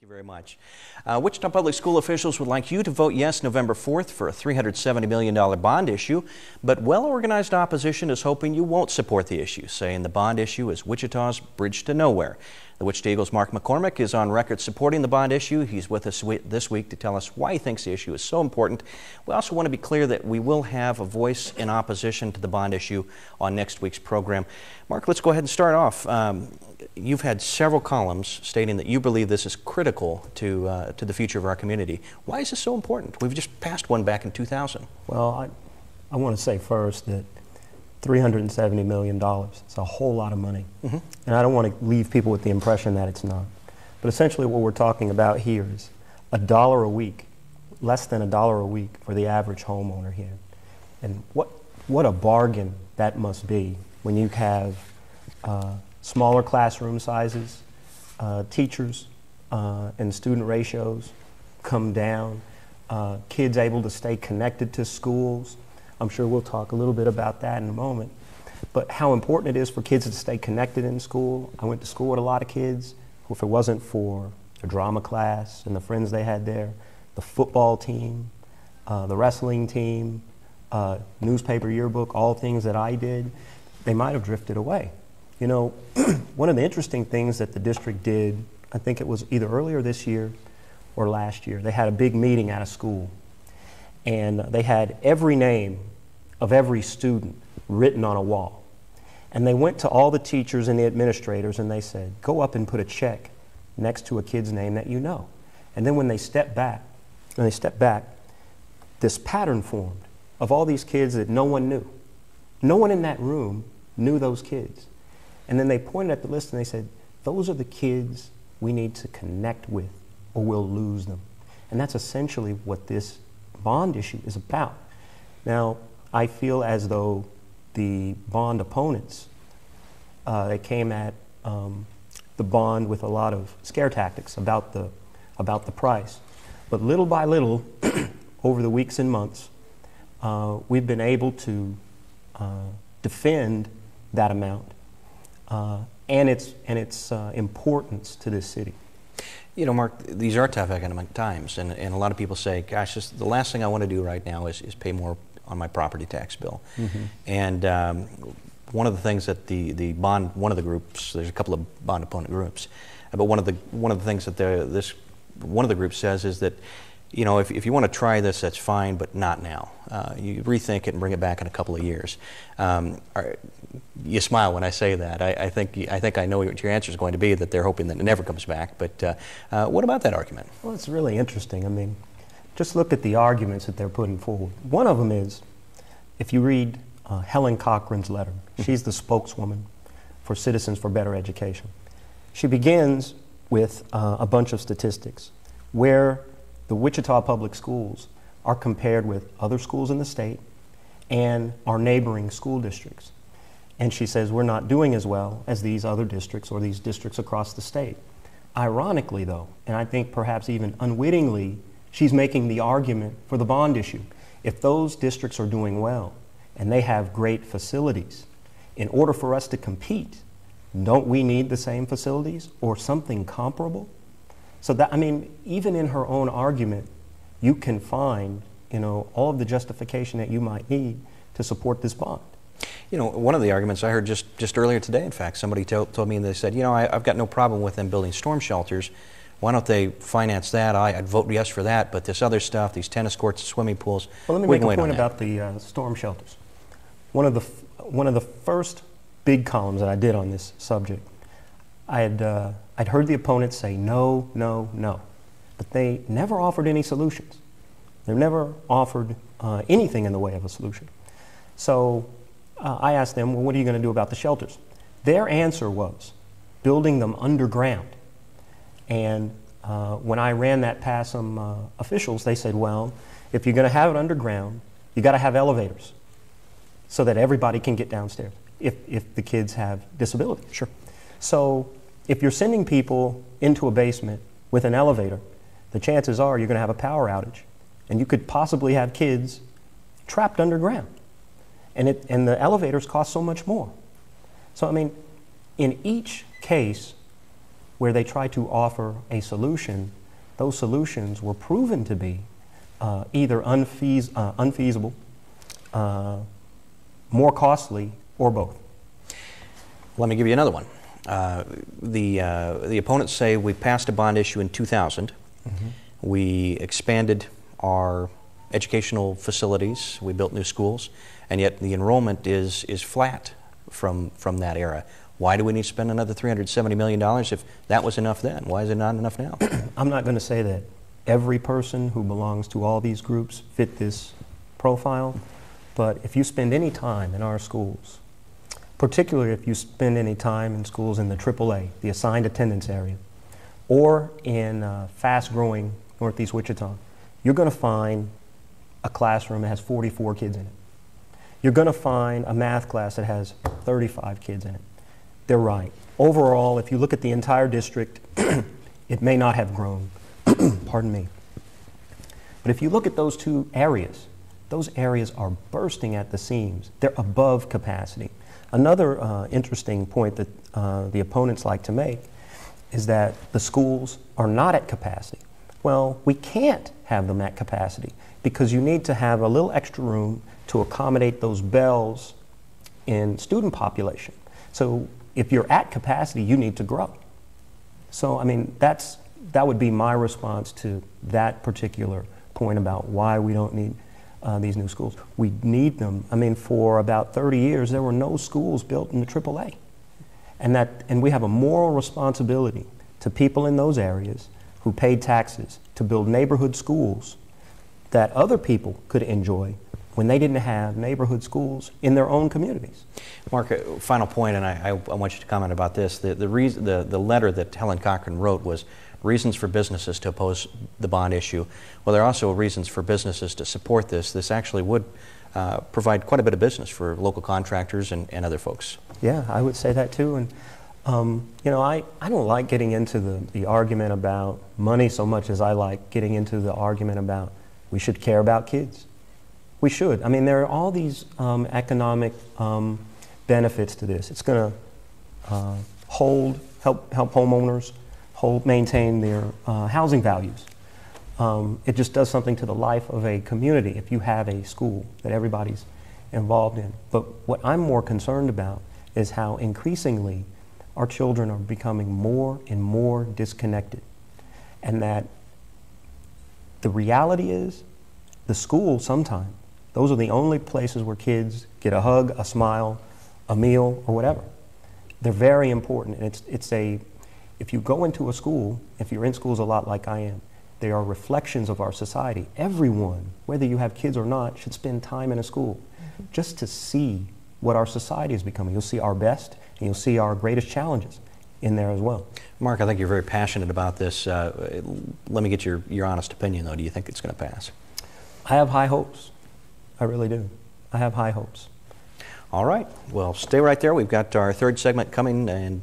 Thank you very much. Wichita Public School officials would like you to vote yes November 4th for a $370 million bond issue, but well-organized opposition is hoping you won't support the issue, saying the bond issue is Wichita's bridge to nowhere. The Wichita Eagles' Mark McCormick is on record supporting the bond issue. He's with us this week to tell us why he thinks the issue is so important. We also want to be clear that we will have a voice in opposition to the bond issue on next week's program. Mark, let's go ahead and start off. You've had several columns stating that you believe this is critical to the future of our community. Why is this so important? We've just passed one back in 2000. Well, I want to say first that $370 million, it's a whole lot of money. And I don't want to leave people with the impression that it's not. But essentially what we're talking about here is $1 a week, less than $1 a week for the average homeowner here. And what a bargain that must be when you have smaller classroom sizes, teachers and student ratios come down, kids able to stay connected to schools. I'm sure we'll talk a little bit about that in a moment. But how important it is for kids to stay connected in school. I went to school with a lot of kids who, if it wasn't for the drama class and the friends they had there, the football team, the wrestling team, newspaper yearbook, all things that I did, they might have drifted away. You know, one of the interesting things that the district did, I think it was either earlier this year or last year, they had a big meeting at a school. And they had every name of every student written on a wall. And they went to all the teachers and the administrators and they said, go up and put a check next to a kid's name that you know. And then when they stepped back, this pattern formed of all these kids that no one knew. No one in that room knew those kids. And then they pointed at the list and they said, those are the kids we need to connect with or we'll lose them. And that's essentially what this bond issue is about. Now, I feel as though the bond opponents, they came at the bond with a lot of scare tactics about the price. But little by little, over the weeks and months, we've been able to defend that amount and its importance to this city. You know, Mark, these are tough economic times, and a lot of people say, gosh, the last thing I want to do right now is pay more on my property tax bill. And one of the things that one of the groups, there's a couple of bond opponent groups, but one of the things that one of the groups says is that, you know, if you want to try this, that's fine, but not now. You rethink it and bring it back in a couple of years. You smile when I say that. I think I know what your answer is going to be, that they're hoping that it never comes back. But what about that argument? Well, it's really interesting. I mean, just look at the arguments that they're putting forward. One of them is, if you read Helen Cochran's letter, she's the spokeswoman for Citizens for Better Education. She begins with a bunch of statistics where the Wichita Public Schools are compared with other schools in the state and our neighboring school districts. And she says we're not doing as well as these other districts or these districts across the state. Ironically, though, and I think perhaps even unwittingly, she's making the argument for the bond issue. If those districts are doing well and they have great facilities, in order for us to compete, don't we need the same facilities or something comparable? So that, I mean, even in her own argument, you can find, you know, all of the justification that you might need to support this bond. You know, one of the arguments I heard just earlier today, in fact, somebody told me, and they said, you know, I've got no problem with them building storm shelters. Why don't they finance that? I'd vote yes for that, but this other stuff, these tennis courts, swimming pools, well, let me make a point about the storm shelters. One of the first big columns that I did on this subject, I'd heard the opponents say no, no, no, but they never offered any solutions. They never offered anything in the way of a solution. So I asked them, well, what are you going to do about the shelters? Their answer was building them underground. And when I ran that past some officials, they said, well, if you're going to have it underground, you got to have elevators so that everybody can get downstairs if the kids have disabilities. Sure. So if you're sending people into a basement with an elevator, the chances are you're going to have a power outage, and you could possibly have kids trapped underground. And the elevators cost so much more. So, I mean, in each case, where they tried to offer a solution, those solutions were proven to be either unfeasible, more costly, or both. Let me give you another one. The opponents say we passed a bond issue in 2000. Mm-hmm. We expanded our educational facilities. We built new schools, and yet the enrollment is flat from that era. Why do we need to spend another $370 million if that was enough then? Why is it not enough now? I'm not going to say that every person who belongs to all these groups fit this profile, but if you spend any time in our schools, particularly if you spend any time in schools in the AAA, the assigned attendance area, or in fast-growing Northeast Wichita, you're going to find a classroom that has 44 kids in it. You're going to find a math class that has 35 kids in it. They're right. Overall, if you look at the entire district, it may not have grown. Pardon me. But if you look at those two areas, those areas are bursting at the seams. They're above capacity. Another interesting point that the opponents like to make is that the schools are not at capacity. Well, we can't have them at capacity because you need to have a little extra room to accommodate those bells in student population. So if you're at capacity, you need to grow. So, I mean, that would be my response to that particular point about why we don't need these new schools. We need them. I mean, for about 30 years, there were no schools built in the AAA. And we have a moral responsibility to people in those areas who paid taxes to build neighborhood schools that other people could enjoy when they didn't have neighborhood schools in their own communities. Mark, final point, and I want you to comment about this. The letter that Helen Cochran wrote was reasons for businesses to oppose the bond issue. Well, there are also reasons for businesses to support this. This actually would provide quite a bit of business for local contractors and other folks. Yeah, I would say that too. And you know, I don't like getting into the argument about money so much as I like getting into the argument about we should care about kids. We should. I mean, there are all these economic benefits to this. It's going to help homeowners maintain their housing values. It just does something to the life of a community if you have a school that everybody's involved in. But what I'm more concerned about is how increasingly our children are becoming more and more disconnected. And that the reality is the school sometimes, those are the only places where kids get a hug, a smile, a meal, or whatever. They're very important. And if you go into a school, if you're in schools a lot like I am, they are reflections of our society. Everyone, whether you have kids or not, should spend time in a school just to see what our society is becoming. You'll see our best, and you'll see our greatest challenges in there as well. Mark, I think you're very passionate about this. Let me get your honest opinion, though. Do you think it's going to pass? I have high hopes. I really do. I have high hopes. All right. Well, stay right there. We've got our third segment coming in